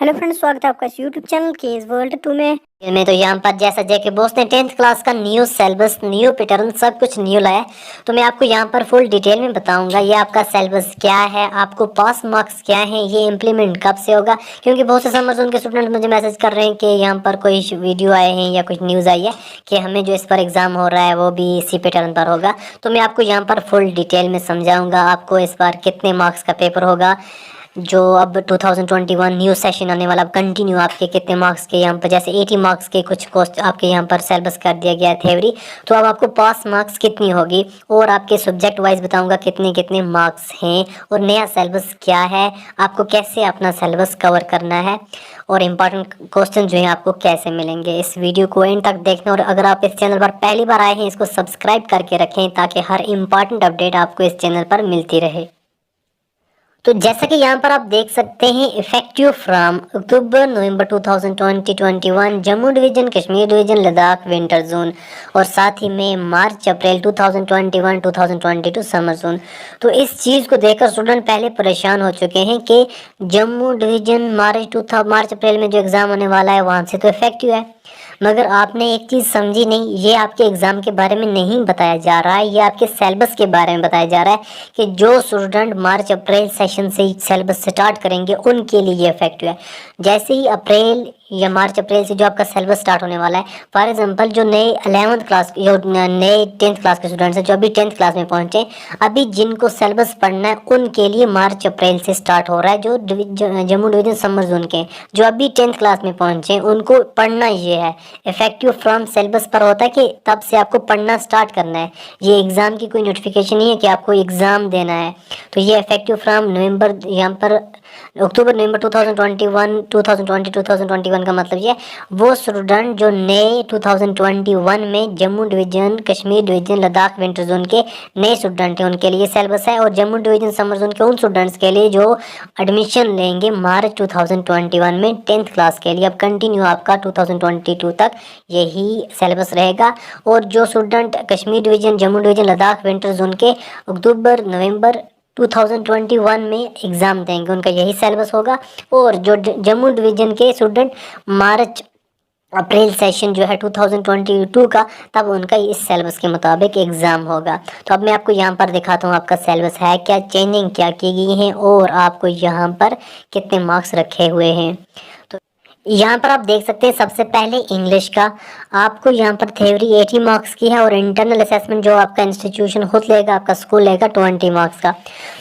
Hello friends, स्वागत है आपका इस यूट्यूब चैनल के इस वर्ल्ड 2 में। तो यहाँ पर जैसा जेके बोस ने 10th क्लास का न्यू सिलेबस, न्यू पैटर्न, सब कुछ न्यू लाया। तो मैं आपको यहाँ पर फुल डिटेल में बताऊंगा ये आपका सिलेबस क्या है, आपको पास मार्क्स क्या है, ये इम्प्लीमेंट कब से होगा। क्योंकि बहुत से समर जोन के स्टूडेंट मुझे मैसेज कर रहे हैं कि यहाँ पर कोई वीडियो आए हैं या कुछ न्यूज़ आई है कि हमें जो इस पर एग्ज़ाम हो रहा है वो भी इसी पैटर्न पर होगा। तो मैं आपको यहाँ पर फुल डिटेल में समझाऊँगा आपको इस बार कितने मार्क्स का पेपर होगा। जो अब 2021 न्यू सेशन आने वाला, अब कंटिन्यू आपके कितने मार्क्स के, यहाँ पर जैसे 80 मार्क्स के कुछ कोस्ट आपके यहाँ पर सिलेबस कर दिया गया है थ्योरी। तो अब आपको पास मार्क्स कितनी होगी और आपके सब्जेक्ट वाइज बताऊंगा कितने कितने मार्क्स हैं और नया सिलेबस क्या है, आपको कैसे अपना सिलेबस कवर करना है और इम्पॉर्टेंट क्वेश्चन जो है आपको कैसे मिलेंगे। इस वीडियो को एंड तक देखना और अगर आप इस चैनल पर पहली बार आए हैं इसको सब्सक्राइब करके रखें ताकि हर इम्पॉर्टेंट अपडेट आपको इस चैनल पर मिलती रहे। तो जैसा कि यहाँ पर आप देख सकते हैं, effective from October November 2021 Jammu division, Kashmir division, Ladakh winter zone और साथ ही में मार्च अप्रैल 2021-2022 समर जोन। तो इस चीज़ को देखकर स्टूडेंट पहले परेशान हो चुके हैं कि जम्मू डिवीजन मार्च अप्रैल में जो एग्ज़ाम होने वाला है वहाँ से तो इफेक्टिव है, मगर आपने एक चीज़ समझी नहीं, ये आपके एग्ज़ाम के बारे में नहीं बताया जा रहा है, ये आपके सिलेबस के बारे में बताया जा रहा है कि जो स्टूडेंट मार्च अप्रैल सेशन से ही सिलेबस स्टार्ट करेंगे उनके लिए ये इफेक्टिव है। जैसे ही अप्रैल या मार्च अप्रैल से जो आपका सिलेबस स्टार्ट होने वाला है, फॉर एग्जांपल जो नए 11th क्लास जो नए 10th क्लास के स्टूडेंट्स हैं जो अभी 10th क्लास में पहुंचे, अभी जिनको सिलेबस पढ़ना है उनके लिए मार्च अप्रैल से स्टार्ट हो रहा है। जो जम्मू डिवीजन समर जोन के जो अभी 10th क्लास में पहुंचे उनको पढ़ना ये है। इफेक्टिव फ्रॉम सिलेबस पर होता है कि तब से आपको पढ़ना स्टार्ट करना है, ये एग्ज़ाम की कोई नोटिफिकेशन नहीं है कि आपको एग्ज़ाम देना है। तो ये इफेक्टिव फ्रॉम नवंबर, यहाँ पर अक्टूबर नवंबर 2021 का मतलब ये वो स्टूडेंट जो नए 2021 में Jammu division, Kashmir division, Ladakh winter zone के नए स्टूडेंट हैं उनके लिए सिलेबस है, और जम्मू डिवीजन समर जोन के उन स्टूडेंट्स के लिए जो एडमिशन लेंगे मार्च 2021 में 10th क्लास के लिए। अब कंटिन्यू आपका 2022 तक यही सिलेबस रहेगा। और जो student Kashmir division, Jammu division, Ladakh winter zone के अक्टूबर नवंबर 2021 में एग्ज़ाम देंगे उनका यही सिलेबस होगा। और जो जम्मू डिवीजन के स्टूडेंट मार्च अप्रैल सेशन जो है 2022 का, तब उनका इस सिलेबस के मुताबिक एग्ज़ाम होगा। तो अब मैं आपको यहाँ पर दिखाता हूँ आपका सिलेबस है क्या, चेंजिंग क्या की गई है और आपको यहाँ पर कितने मार्क्स रखे हुए हैं। तो यहाँ पर आप देख सकते हैं सबसे पहले इंग्लिश का आपको यहाँ पर थ्योरी 80 मार्क्स की है और इंटरनल असेसमेंट जो आपका इंस्टीट्यूशन खुद लेगा, आपका स्कूल लेगा 20 मार्क्स का।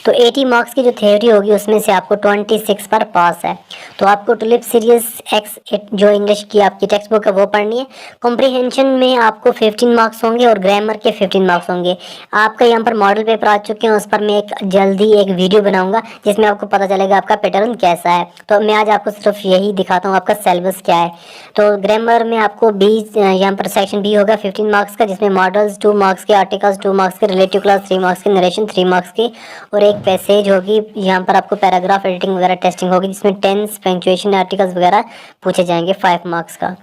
तो 80 मार्क्स की जो थ्योरी होगी उसमें से आपको 26 पर पास है। तो आपको टुलिप सीरीज एक्स जो इंग्लिश की आपकी टेक्स्ट बुक है वो पढ़नी है। कॉम्प्रीहेंशन में आपको 15 मार्क्स होंगे और ग्रामर के 15 मार्क्स होंगे। आपका यहाँ पर मॉडल पेपर आ चुके हैं, उस पर मैं जल्दी एक वीडियो बनाऊंगा जिसमें आपको पता चलेगा आपका पैटर्न कैसा है। तो मैं आज आपको सिर्फ यही दिखाता हूँ आपका सिलेबस क्या है। तो ग्रामर में आपको 20 यहाँ पर सेक्शन बी होगा 15 मार्क्स का, जिसमें मॉडल्स 2 मार्क्स के, आर्टिकल्स 2 मार्क्स के, रिलेटिव क्लास 3 मार्क्स के, नरेशन 3 मार्क्स की और एक पैसेज होगी। यहाँ पर आपको पैराग्राफ एडिटिंग वगैरह टेस्टिंग होगी जिसमें टेंस, पंक्चुएशन, आर्टिकल्स वगैरह पूछे जाएंगे 5 मार्क्स का।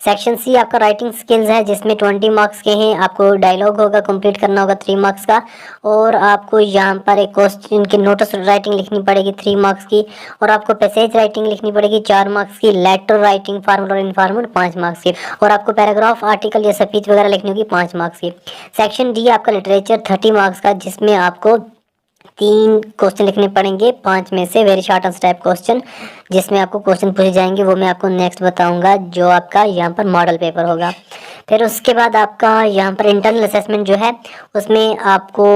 सेक्शन सी आपका राइटिंग स्किल्स है जिसमें 20 मार्क्स के हैं। आपको डायलॉग होगा कंप्लीट करना होगा 3 मार्क्स का, और आपको यहाँ पर एक क्वेश्चन की नोटिस राइटिंग लिखनी पड़ेगी 3 मार्क्स की, और आपको पैसेज राइटिंग लिखनी पड़ेगी 4 मार्क्स की, लेटर राइटिंग फॉर्मल और इनफॉर्मल 5 मार्क्स की, और आपको पैराग्राफ, आर्टिकल या स्पीच वगैरह लिखनी होगी 5 मार्क्स की। सेक्शन डी आपका लिटरेचर 30 मार्क्स का, जिसमें आपको 3 क्वेश्चन लिखने पड़ेंगे 5 में से, very short answer type question, जिसमें आपको क्वेश्चन पूछे जाएंगे वो मैं आपको नेक्स्ट बताऊंगा जो आपका यहाँ पर मॉडल पेपर होगा। फिर उसके बाद आपका यहाँ पर इंटरनल असेसमेंट जो है उसमें आपको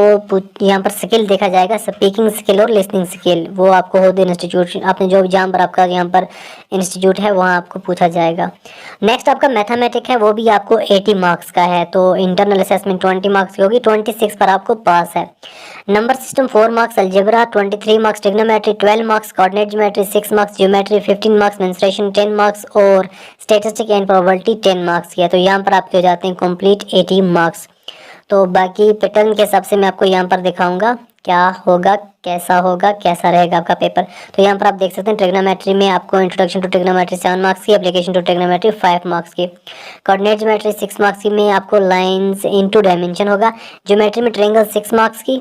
यहाँ पर स्किल देखा जाएगा, स्पीकिंग स्किल और लिसनिंग स्किल, वो आपको होते इंस्टीट्यूट आपने जो जहाँ पर आपका यहाँ पर इंस्टीट्यूट है वहाँ आपको पूछा जाएगा। नेक्स्ट आपका मैथमेटिक है, वो भी आपको 80 मार्क्स का है। तो इंटरनल असेसमेंट 20 मार्क्स की होगी, 26 पर आपको पास है। Number system 4 marks, algebra 23 marks, trigonometry 12 marks, coordinate geometry 6 marks, geometry 15 marks, mensuration 10 marks और स्टैटिस्टिक एंड प्रोबेबिलिटी 10 मार्क्स की है। तो यहाँ पर आपके हो जाते हैं कंप्लीट 80 मार्क्स। तो बाकी पैटर्न के हिसाब से मैं आपको यहाँ पर दिखाऊंगा क्या होगा, कैसा होगा, कैसा रहेगा आपका पेपर। तो यहाँ पर आप देख सकते हैं ट्रिग्नोमेट्री में आपको इंट्रोडक्शन टू ट्रिग्नोमेट्री 7 मार्क्स की, एप्लीकेशन टू ट्रिग्नोमेट्री 5 मार्क्स की, कोऑर्डिनेट ज्योमेट्री 6 मार्क्स की में आपको लाइंस इनटू डायमेंशन होगा, ज्योमेट्री में ट्रायंगल 6 मार्क्स की,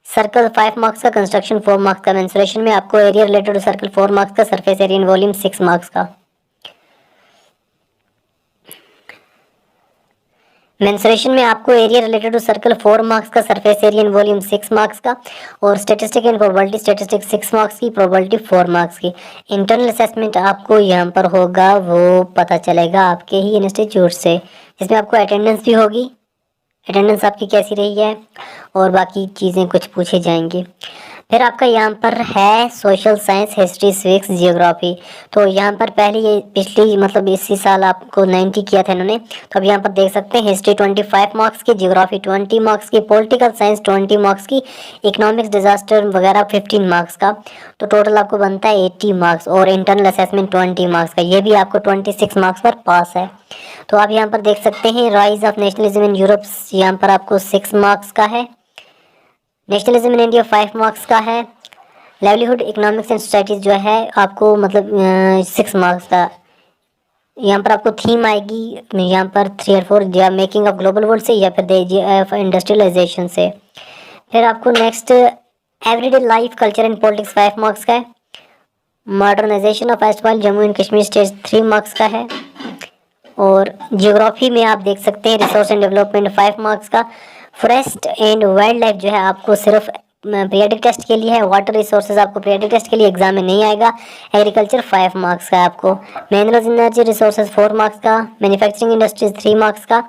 सर्कल 5 मार्क्स का, कंस्ट्रक्शन 4 मार्क्स का, मेंसुरेशन में आपको area related to circle 4 marks का, surface area and volume 6 marks का। मेंसुरेशन में आपको area related to circle 4 marks का, surface area and volume 6 marks का, और statistic and probability statistic 6 marks की, प्रोबेबिलिटी 4 मार्क्स की। इंटरनल असेसमेंट आपको यहाँ पर होगा, वो पता चलेगा आपके ही इंस्टीट्यूट से, जिसमें आपको अटेंडेंस भी होगी, अटेंडेंस आपकी कैसी रही है और बाकी चीज़ें कुछ पूछे जाएंगी। फिर आपका यहाँ पर है social science, history, civics, geography. तो यहाँ पर पहले ये पिछली मतलब इसी साल आपको 90 किया था इन्होंने, तो अब यहाँ पर देख सकते हैं हिस्ट्री 25 मार्क्स की, जियोग्राफी 20 मार्क्स की, पॉलिटिकल साइंस 20 मार्क्स की, इकोनॉमिक्स, डिजास्टर वगैरह 15 मार्क्स का। तो टोटल आपको बनता है 80 मार्क्स, और इंटरनल असेसमेंट 20 मार्क्स का, ये भी आपको 26 मार्क्स पर पास है। तो आप यहाँ पर देख सकते हैं rise of nationalism in Europe, यहाँ पर आपको 6 मार्क्स का है। नेशनलिज्म इन इंडिया 5 मार्क्स का है। लाइवलीहुड, इकोनॉमिक्स एंड सोसाइटीज जो है आपको मतलब 6 मार्क्स का। यहाँ पर आपको थीम आएगी, यहाँ पर 3 और 4, या मेकिंग ऑफ ग्लोबल वर्ल्ड से, या फिर इंडस्ट्रियलाइजेशन से। फिर आपको next everyday life, culture and politics 5 marks का है। Modernisation of erstwhile Jammu and Kashmir state 3 marks का है। और जियोग्राफी में आप देख सकते हैं रिसोर्स एंड डेवलपमेंट 5 मार्क्स का। फॉरेस्ट एंड वाइल्ड लाइफ जो है आपको सिर्फ पीरियडिक टेस्ट के लिए है। वाटर रिसोर्सेज आपको पीरियडिक टेस्ट के लिए एग्जाम में नहीं आएगा। एग्रीकल्चर 5 मार्क्स का है आपको। मिनरल्स एनर्जी रिसोर्सेज 4 मार्क्स का। मैन्युफैक्चरिंग इंडस्ट्रीज 3 मार्क्स का।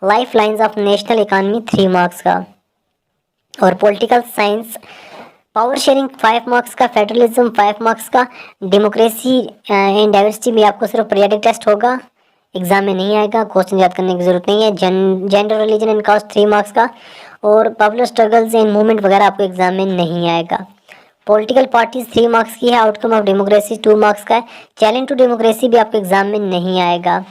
Life lines of national economy 3 marks का। और political science power sharing 5 marks का। फेडरलिज्म 5 मार्क्स का। डेमोक्रेसी एंड डाइवर्सिटी में आपको सिर्फ पीरियडिक टेस्ट होगा, एग्जाम में नहीं आएगा, क्वेश्चन याद करने की जरूरत नहीं है। Gender, religion and caste 3 marks का। और पॉपुलर स्ट्रगल्स एंड मूवमेंट वगैरह आपको एग्जाम में नहीं आएगा। पॉलिटिकल पार्टीज 3 मार्क्स की है। आउटकम ऑफ डेमोक्रेसी 2 मार्क्स का है। चैलेंज टू डेमोक्रेसी भी आपको एग्जाम में नहीं आएगा।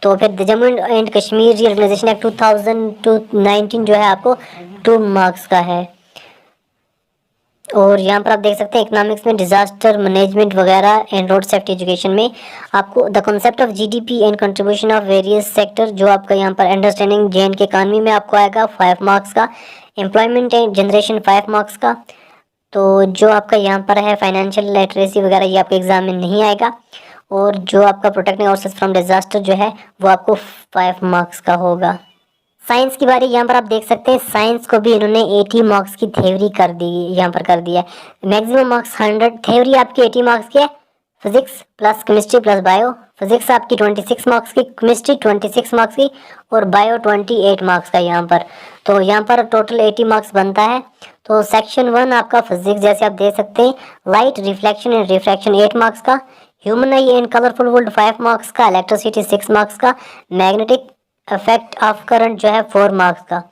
तो फिर Jammu and Kashmir reorganisation act 2019 जो है आपको 2 मार्क्स का है। और यहाँ पर आप देख सकते हैं इकोनॉमिक्स में डिजास्टर मैनेजमेंट वगैरह एंड रोड सेफ्टी एजुकेशन में आपको the concept of GDP and contribution of various sector जो आपका यहाँ पर अंडरस्टैंडिंग जेएंड के इकानमी में आपको आएगा 5 मार्क्स का। एम्प्लॉयमेंट एंड जनरेशन 5 मार्क्स का। तो जो आपका यहाँ पर है फाइनेंशियल लिटरेसी वगैरह ये आपके एग्जाम में नहीं आएगा। और जो आपका प्रोटेक्टिंग आउटसाइड्स फ्रॉम डिजास्टर जो है वो आपको 5 मार्क्स का होगा। साइंस की बारी यहाँ पर आप देख सकते हैं साइंस को भी इन्होंने 80 मार्क्स की थ्योरी कर दी, यहाँ पर कर दिया है। मैक्सिमम मार्क्स 100, थ्योरी आपकी 80 मार्क्स की है। Physics plus chemistry plus bio, physics आपकी 26 मार्क्स की, केमिस्ट्री 26 मार्क्स की, और बायो 28 मार्क्स का यहाँ पर। तो यहाँ पर टोटल 80 मार्क्स बनता है। तो सेक्शन 1 आपका फिजिक्स जैसे आप देख सकते हैं, light, reflection and refraction 8 marks का, human eye and colourful world 5 marks का, इलेक्ट्रिसिटी 6 मार्क्स का, मैग्नेटिक इफेक्ट ऑफ करंट जो है 4 मार्क्स का।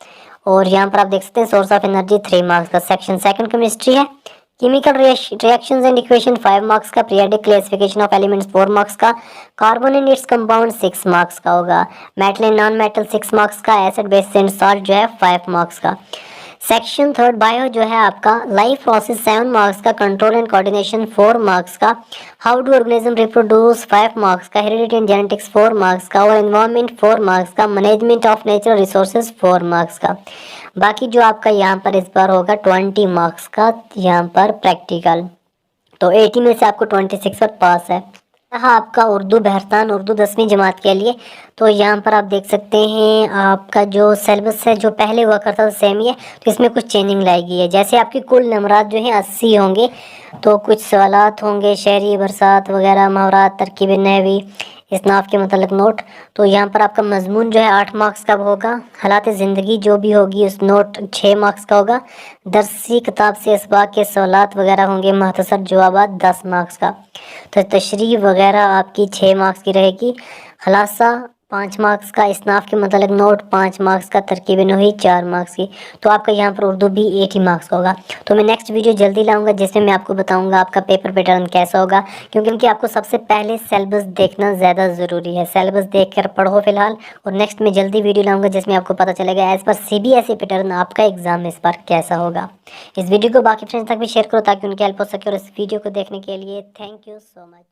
और यहाँ पर आप देख सकते हैं सोर्स ऑफ एनर्जी 3 मार्क्स का। सेक्शन 2 केमिस्ट्री है। Chemical reactions and equation 5 marks का। Periodic classification of elements 4 marks का। Carbon and its compound 6 marks का होगा। Metal and non metal 6 marks का। एसिड, बेस एंड सॉल्ट जो है 5 मार्क्स का। सेक्शन 3 बायो जो है आपका लाइफ प्रोसेस 7 मार्क्स का। कंट्रोल एंड कोऑर्डिनेशन 4 मार्क्स का। How do organism reproduce 5 marks का। हेरिडिटी एंड जेनेटिक्स 4 मार्क्स का। और एनवायरनमेंट 4 मार्क्स का। Management of natural resources 4 marks का। बाकी जो आपका यहाँ पर इस बार होगा 20 मार्क्स का यहाँ पर प्रैक्टिकल। तो 80 में से आपको 26 पर पास है। हाँ, आपका उर्दू बहरतान उर्दू 10वीं जमात के लिए। तो यहाँ पर आप देख सकते हैं आपका जो सिलेबस है जो पहले हुआ करता था सेम ही है। तो इसमें कुछ चेंजिंग लाई गई है। जैसे आपकी कुल नंबरात जो हैं 80 होंगे, तो कुछ सवालात होंगे शहरी, बरसात वगैरह, मुहावरात, तरकीब नहवी, इसनाफ के मतलब नोट। तो यहाँ पर आपका मजमून जो है 8 मार्क्स का होगा। हालात ज़िंदगी जो भी होगी उस नोट 6 मार्क्स का होगा। दरसी किताब से इसबाक के सवालात वगैरह होंगे, मुख्तसर जवाबात 10 मार्क्स का। तो तशरीह वगैरह आपकी 6 मार्क्स की रहेगी। खलासा 5 मार्क्स का। इसनाफ के मतलब नोट 5 मार्क्स का। तरकीब नहवी 4 मार्क्स की। तो आपका यहाँ पर उर्दू भी 80 मार्क्स का होगा। तो मैं नेक्स्ट वीडियो जल्दी लाऊंगा जिसमें मैं आपको बताऊंगा आपका पेपर पैटर्न कैसा होगा, क्योंकि आपको सबसे पहले सिलेबस देखना ज़्यादा ज़रूरी है। सिलेबस देख कर पढ़ो फिलहाल, और नेक्स्ट में जल्दी वीडियो लाऊंगा जिसमें आपको पता चलेगा एज़ पर CBSE पैटर्न आपका एग्जाम इस बार कैसा होगा। इस वीडियो को बाकी फ्रेंड्स तक भी शेयर करो ताकि उनकी हेल्प हो सके। और इस वीडियो को देखने के लिए थैंक यू सो मच।